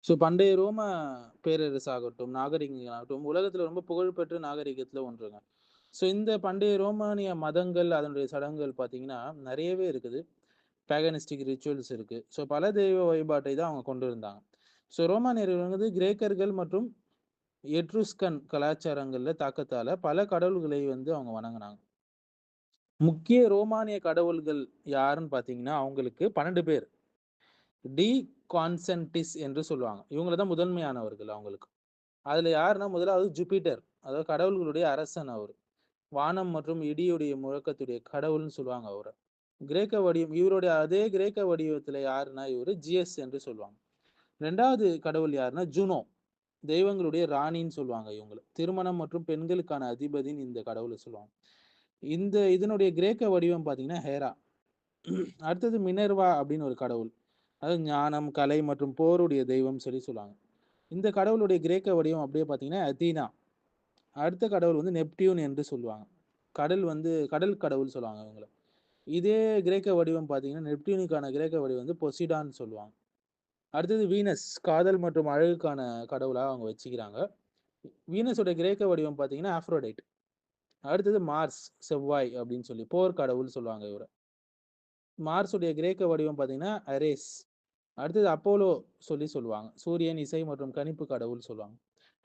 So பண்டைய ரோம பேரரசாகட்டும், நாகரிகங்களாகட்டும், உலகத்துல ரொம்ப புகழ்பெற்ற நாகரிகத்துல ஒன்றுங்க. ஸோ இந்த பண்டைய ரோமானிய மதங்கள், அதனுடைய சடங்குகள் பார்த்தீங்கன்னா, நெறையவே இருக்குது. பேகனிஸ்டிக் ரிச்சுவல்ஸ் இருக்கு. ஸோ பல தெய்வ வழிபாட்டை தான் அவங்க கொண்டு இருந்தாங்க. ஸோ ரோமானியர்கள் வந்து கிரேக்கர்கள் மற்றும் எட்ருஸ்கன் கலாச்சாரங்கள்ல தாக்கத்தால பல கடவுள்களை வந்து அவங்க வணங்குனாங்க. முக்கிய ரோமானிய கடவுள்கள் யாருன்னு பார்த்தீங்கன்னா, அவங்களுக்கு 12 பேர். டி கான்சென்டிஸ் என்று சொல்லுவாங்க. இவங்க தான் முதன்மையானவர்கள் அவங்களுக்கு. அதுல யாருன்னா, முதலாவது ஜூபிட்டர். அதாவது கடவுள்களுடைய அரசன் அவரு. வானம் மற்றும் இடியுடைய முழக்கத்துடைய கடவுள்ன்னு சொல்லுவாங்க அவர. கிரேக்க வடிவம் இவருடைய அதே கிரேக்க வடிவத்துல யாருன்னா, இவரு ஜியஸ் என்று சொல்லுவாங்க. 2வது கடவுள் யாருன்னா, ஜூனோ. தெய்வங்களுடைய ராணின்னு சொல்லுவாங்க இவங்கள. திருமணம் மற்றும் பெண்களுக்கான அதிபதின்னு இந்த கடவுள சொல்லுவாங்க. இதனுடைய கிரேக்க வடிவம் பார்த்தீங்கன்னா, ஹேரா. அடுத்தது மினர்வா அப்படின்னு ஒரு கடவுள். அதாவது ஞானம், கலை மற்றும் போருடைய தெய்வம் சொல்லுவாங்க. இந்த கடவுளுடைய கிரேக்க வடிவம் அப்படியே பார்த்தீங்கன்னா, அத்தீனா. அடுத்த கடவுள் வந்து நெப்டியூன் என்று சொல்லுவாங்க. கடல் கடவுள் சொல்லுவாங்க இவங்கள. இதே கிரேக்க வடிவம் பார்த்தீங்கன்னா, நெப்டியூனுக்கான கிரேக்க வடிவம் வந்து பொசிடான்னு சொல்லுவாங்க. அடுத்தது வீனஸ். காதல் மற்றும் அழகுக்கான கடவுளா அவங்க வச்சுக்கிறாங்க. வீனஸோட கிரேக்க வடிவம் பார்த்தீங்கன்னா, ஆஃப்ரோடைட். அடுத்தது மார்ஸ், செவ்வாய் அப்படின்னு சொல்லி போர் கடவுள் சொல்லுவாங்க இவர. மார்ஸுடைய கிரேக்க வடிவம் பார்த்தீங்கன்னா, அரேஸ். அடுத்தது அப்போலோ சொல்லுவாங்க. சூரியன், இசை மற்றும் கணிப்பு கடவுள் சொல்லுவாங்க.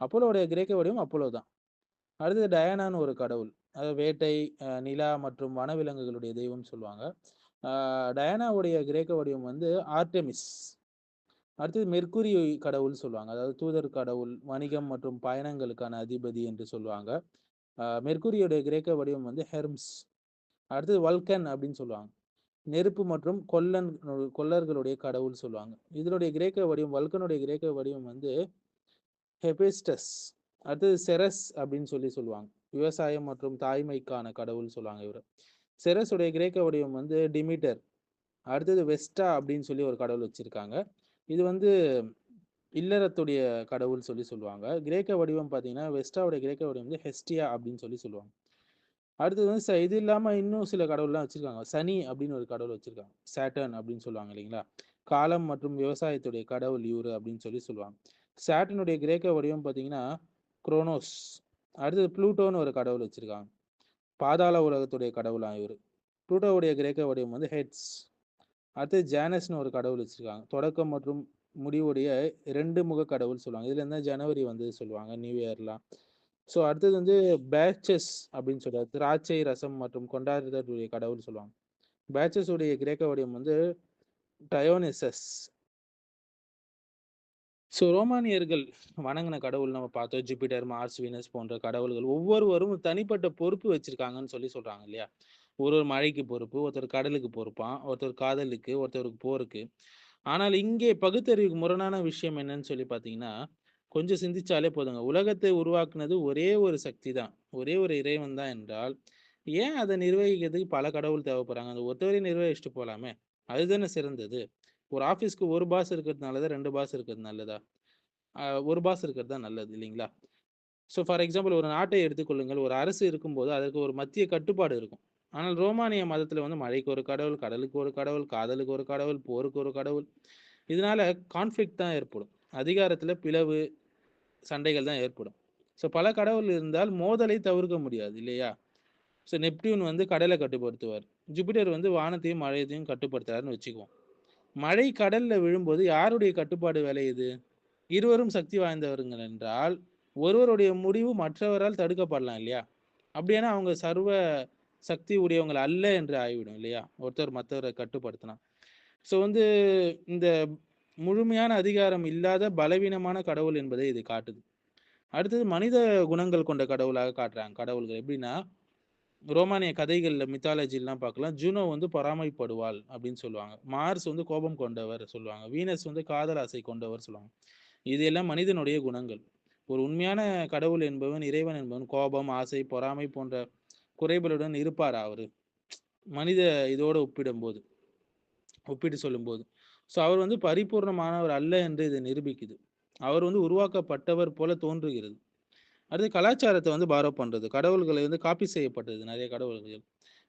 அப்போலோடைய கிரேக்க வடிவம் அப்போலோ தான். அடுத்தது டயானான்னு ஒரு கடவுள். அதாவது வேட்டை, நிலா மற்றும் வனவிலங்குகளுடைய தெய்வம்னு சொல்லுவாங்க. அ டயானாவுடைய கிரேக்க வடிவம் வந்து ஆர்டெமிஸ். அடுத்தது மெர்க்குரி கடவுள் சொல்லுவாங்க. அதாவது தூதர் கடவுள், வணிகம் மற்றும் பயணங்களுக்கான அதிபதி என்று சொல்லுவாங்க. மெர்க்குரியோடைய கிரேக்க வடிவம் வந்து ஹெர்ம்ஸ். அடுத்தது வல்கன் அப்படின்னு சொல்லுவாங்க. நெருப்பு மற்றும் கொல்லர்களுடைய கடவுள் சொல்லுவாங்க. இதனுடைய கிரேக்க வடிவம் வல்கனுடைய கிரேக்க வடிவம் வந்து ஹெபேஸ்டஸ். அடுத்தது செரஸ் அப்படின்னு சொல்லுவாங்க. விவசாயம் மற்றும் தாய்மைக்கான கடவுள் சொல்லுவாங்க இவர. செரஸுடைய கிரேக்க வடிவம் வந்து டிமிட்டர். அடுத்தது வெஸ்டா அப்படின்னு சொல்லி ஒரு கடவுள் வச்சிருக்காங்க. இது வந்து இல்லறத்துடைய கடவுள் சொல்லுவாங்க. கிரேக்க வடிவம் பார்த்தீங்கன்னா, வெஸ்டாவுடைய கிரேக்க வடிவம் வந்து ஹெஸ்டியா அப்படின்னு சொல்லுவாங்க. அடுத்தது வந்து இது இல்லாம இன்னும் சில கடவுள்லாம் வச்சிருக்காங்க. சனி அப்படின்னு ஒரு கடவுள் வச்சிருக்காங்க. சாட்டர்ன் அப்படின்னு சொல்லுவாங்க இல்லைங்களா? காலம் மற்றும் விவசாயத்துடைய கடவுள் இவரு அப்படின்னு சொல்லுவாங்க. சாட்டர்னுடைய கிரேக்க வடிவம் பார்த்தீங்கன்னா, குரோனோஸ். அடுத்தது ப்ளூட்டோன்னு ஒரு கடவுள் வச்சிருக்காங்க. பாதாள உலகத்துடைய கடவுளாம் இவரு. ப்ளூட்டோவுடைய கிரேக்க வடிவம் வந்து ஹெட்ஸ். அடுத்தது ஜானஸ்ன்னு ஒரு கடவுள் வச்சிருக்காங்க. தொடக்கம் மற்றும் முடிவுடைய 2 முக கடவுள் சொல்லுவாங்க. இதுல இருந்தா ஜனவரி வந்து சொல்லுவாங்க, நியூ இயர்லாம். ஸோ அடுத்தது வந்து பேட்சஸ் அப்படின்னு சொல்றாரு. திராட்சை ரசம் மற்றும் கொண்டாடுதலுடைய கடவுள் சொல்லுவாங்க. பேட்சஸ் உடைய கிரேக்க வடிவம் வந்து டயோனிசஸ். ஸோ ரோமானியர்கள் வணங்கின கடவுள் நம்ம பார்த்தோம். ஜூபிட்டர், மார்ஸ், வீனஸ் போன்ற கடவுள்கள் ஒவ்வொருவரும் தனிப்பட்ட பொறுப்பு வச்சிருக்காங்கன்னு சொல்றாங்க இல்லையா? ஒரு ஒரு மழைக்கு பொறுப்பு, ஒருத்தர் கடலுக்கு பொறுப்பாம், ஒருத்தர் காதலுக்கு, ஒருத்தருக்கு போருக்கு. ஆனால் இங்கே பகுத்தறிவுக்கு முரணான விஷயம் என்னன்னு பார்த்தீங்கன்னா, கொஞ்சம் சிந்திச்சாலே போதுங்க. உலகத்தை உருவாக்குனது ஒரே ஒரு சக்தி தான். ஒரே ஒரு இறைவன் தான் என்றால், ஏன் அத நிர்வகிக்கிறதுக்கு பல கடவுள் தேவைப்படுறாங்க? அந்த ஒருத்தவரே நிர்வகிச்சுட்டு போலாமே! அதுதானே சிறந்தது. ஒரு ஆஃபீஸ்க்கு 1 பாஸ் இருக்கிறது நல்லதா? 2 பாஸ் இருக்கிறது நல்லதா? 1 பாஸ் இருக்கிறது தான் நல்லது இல்லைங்களா? ஸோ ஃபார் எக்ஸாம்பிள் ஒரு நாட்டை எடுத்துக்கொள்ளுங்கள். ஒரு அரசு இருக்கும்போது அதற்கு ஒரு மத்திய கட்டுப்பாடு இருக்கும். ஆனால் ரோமானிய மதத்தில வந்து மழைக்கு ஒரு கடவுள், கடலுக்கு ஒரு கடவுள், காதலுக்கு ஒரு கடவுள், போருக்கு ஒரு கடவுள். இதனால கான்ஃப்ளிக்ட் தான் ஏற்படும். அதிகாரத்தில பிளவு, சண்டைகள் தான் ஏற்படும். ஸோ பல கடவுள் இருந்தால் மோதலை தவிர்க்க முடியாது இல்லையா? ஸோ நெப்டியூன் வந்து கடல கட்டுப்படுத்துவார். ஜூபிட்டர் வந்து வானத்தையும், மழையத்தையும் கட்டுப்படுத்துறாருன்னு வச்சுக்குவோம். மழை கடல்ல விழும்போது யாருடைய கட்டுப்பாடு விளையுது? இருவரும் சக்தி வாய்ந்தவர்கள் என்றால், ஒருவருடைய முடிவு மற்றவரால் தடுக்கப்படலாம் இல்லையா? அப்படியானா அவங்க சர்வ சக்தி உடையவங்கள் அல்ல என்று ஆகிவிடும் இல்லையா? ஒருத்தர் மத்தவர கட்டுப்படுத்தினா. ஸோ வந்து இந்த முழுமையான அதிகாரம் இல்லாத பலவீனமான கடவுள் என்பதை இது காட்டுது. அடுத்தது மனித குணங்கள் கொண்ட கடவுளாக காட்டுறாங்க கடவுள்கள். எப்படின்னா, ரோமானிய கதைகள்ல மித்தாலஜிலாம் பார்க்கலாம். ஜூனோ வந்து பொறாமைப்படுவாள் அப்படின்னு சொல்லுவாங்க. மார்ஸ் வந்து கோபம் கொண்டவர் சொல்லுவாங்க. வீனஸ் வந்து காதல் ஆசை கொண்டவர் சொல்லுவாங்க. இது எல்லாம் மனிதனுடைய குணங்கள். ஒரு உண்மையான கடவுள் என்பவன், இறைவன் என்பவன் கோபம், ஆசை, பொறாமை போன்ற குறைகளுடன் இருப்பாரா அவரு? மனித இதோட ஒப்பிட்டு சொல்லும்போது. ஸோ அவர் வந்து பரிபூர்ணமானவர் அல்ல என்று இது நிரூபிக்குது. அவர் வந்து உருவாக்கப்பட்டவர் போல தோன்றுகிறது. அடுத்து கலாச்சாரத்த வந்து பாரோ பண்றது. கடவுள்களை வந்து காப்பி செய்யப்பட்டது நெறைய கடவுள்கள்.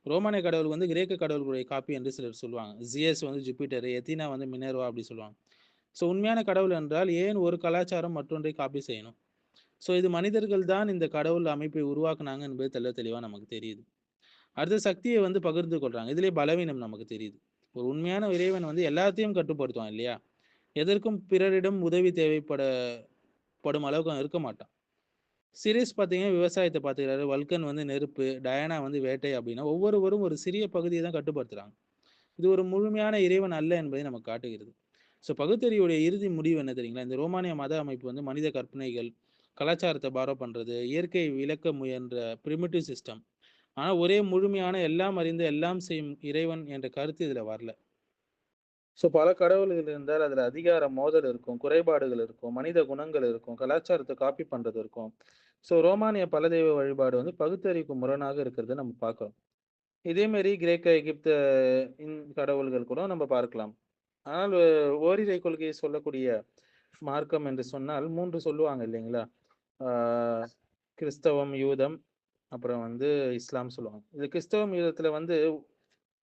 ரோமானிய கடவுள் வந்து கிரேக்க கடவுள்களுடைய காப்பி என்று சிலர் சொல்லுவாங்க. ஜியஸ் வந்து ஜூபிட்டர், எத்தினா வந்து மினர்வா அப்படி சொல்லுவாங்க. ஸோ உண்மையான கடவுள் என்றால் ஏன் ஒரு கலாச்சாரம் மற்றொன்றை காப்பி செய்யணும்? ஸோ இது மனிதர்கள் தான் இந்த கடவுள் அமைப்பை உருவாக்குனாங்க என்பது தெளிவா நமக்கு தெரியுது. அடுத்த சக்தியை வந்து பகிர்ந்து கொள்றாங்க. இதிலே பலவீனம் நமக்கு தெரியுது. ஒரு உண்மையான இறைவன் வந்து எல்லாத்தையும் கட்டுப்படுத்துவான் இல்லையா? எதற்கும் பிறரிடம் உதவி தேவைப்படும் அளவுக்கு அவன் இருக்க மாட்டான். சிரிஸ் பார்த்தீங்கன்னா விவசாயத்தை பார்த்துக்கிறாரு. வல்கன் வந்து நெருப்பு, டயானா வந்து வேட்டை அப்படின்னா ஒவ்வொருவரும் ஒரு சிறிய பகுதியை தான் கட்டுப்படுத்துறாங்க. இது ஒரு முழுமையான இறைவன் அல்ல என்பதை நமக்கு காட்டுகிறது. ஸோ பகுத்தறிவுடைய இறுதி முடிவு என்ன தெரியுங்களா? இந்த ரோமானிய மத அமைப்பு வந்து மனித கற்பனைகள், கலாச்சாரத்தை பாரோ பண்றது, இயற்கையை விளக்க முயன்ற பிரிமிட்டிவ் சிஸ்டம். ஆனா ஒரே முழுமையான எல்லாம் அறிந்த எல்லாம் செய்யும் இறைவன் என்ற கருத்து இதுல வரல. ஸோ பல கடவுள்கள் இருந்தால் அதுல அதிகார மோதல் இருக்கும், குறைபாடுகள் இருக்கும், மனித குணங்கள் இருக்கும், கலாச்சாரத்தை காப்பி பண்றது இருக்கும். ஸோ ரோமானிய பலதெய்வ வழிபாடு வந்து பகுத்தறிவுக்கு முரணாக இருக்கிறத நம்ம பார்க்கிறோம். இதே மாரி கிரேக்க, எகிப்த கடவுள்கள் கூட நம்ம பார்க்கலாம். ஆனால் ஓரிரை கொள்கையை சொல்லக்கூடிய மார்க்கம் என்று சொன்னால் 3 சொல்லுவாங்க இல்லைங்களா? ஆ கிறிஸ்தவம், யூதம், அப்புறம் வந்து இஸ்லாம் சொல்லுவாங்க. இது கிறிஸ்தவம், யூதத்துல வந்து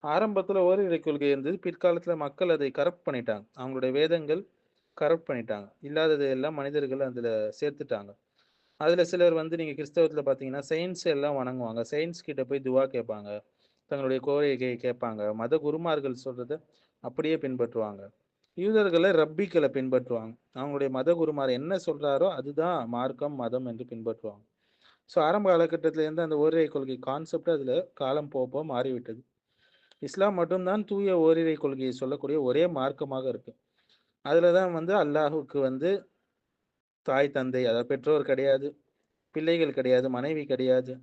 ஆரம்பத்துல ஓரிரை கொள்கை இருந்தது. பிற்காலத்துல மக்கள் அதை கரப்ட் பண்ணிட்டாங்க. அவங்களுடைய வேதங்கள் கரப்ட் பண்ணிட்டாங்க. இல்லாததை எல்லாம் மனிதர்கள் அதுல சேர்த்துட்டாங்க. அதுல சிலர் வந்து நீங்க கிறிஸ்தவத்துல பார்த்தீங்கன்னா, செயின்ட்ஸ் எல்லாம் வணங்குவாங்க. செயின்ட்ஸ் கிட்ட போய் துவா கேட்பாங்க. தங்களுடைய கோரிக்கையை கேட்பாங்க. மத குருமார்கள் சொல்றத அப்படியே பின்பற்றுவாங்க. யூதர்கள ரப்பிகள பின்பற்றுவாங்க. அவங்களுடைய மத குருமார் என்ன சொல்றாரோ அதுதான் மார்க்கம், மதம் என்று பின்பற்றுவாங்க. ஸோ ஆரம்ப காலகட்டத்தில இருந்து அந்த ஓரிரை கொள்கை கான்செப்ட் அதுல காலம் போக மாறிவிட்டது. இஸ்லாம் மட்டும் தான் தூய ஓரிரை கொள்கையை சொல்லக்கூடிய ஒரே மார்க்கமாக இருக்கு. அதுல தான் வந்து அல்லாஹ்வுக்கு வந்து தாய், தந்தை அதாவது பெற்றோர் கிடையாது, பிள்ளைகள் கிடையாது, மனைவி கிடையாது.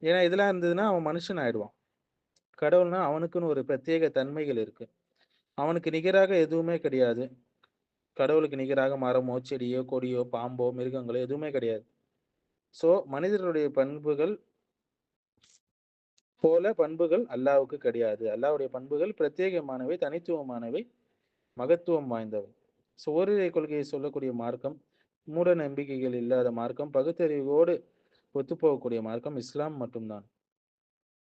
ஏன்னா இதெல்லாம் இருந்ததுன்னா அவன் மனுஷன் ஆயிடுவான். கடவுள்னா அவனுக்குன்னு ஒரு பிரத்யேக தன்மைகள் இருக்கு. அவனுக்கு நிகராக எதுவுமே கிடையாது. கடவுளுக்கு நிகராக மரமோ, செடியோ, கொடியோ, பாம்போ, மிருகங்களோ எதுவுமே கிடையாது. ஸோ மனிதர்களுடைய பண்புகள் போல பண்புகள் அல்லாஹ்வுக்கு கிடையாது. அல்லாஹ்வுடைய பண்புகள் பிரத்யேகமானவை, தனித்துவமானவை, மகத்துவம் வாய்ந்தவை. ஸோ ஓரிரை கொள்கையை சொல்லக்கூடிய மார்க்கம், மூட நம்பிக்கைகள் இல்லாத மார்க்கம், பகுத்தறிவோடு ஒத்துப்போகக்கூடிய மார்க்கம் இஸ்லாம் மட்டும் தான்.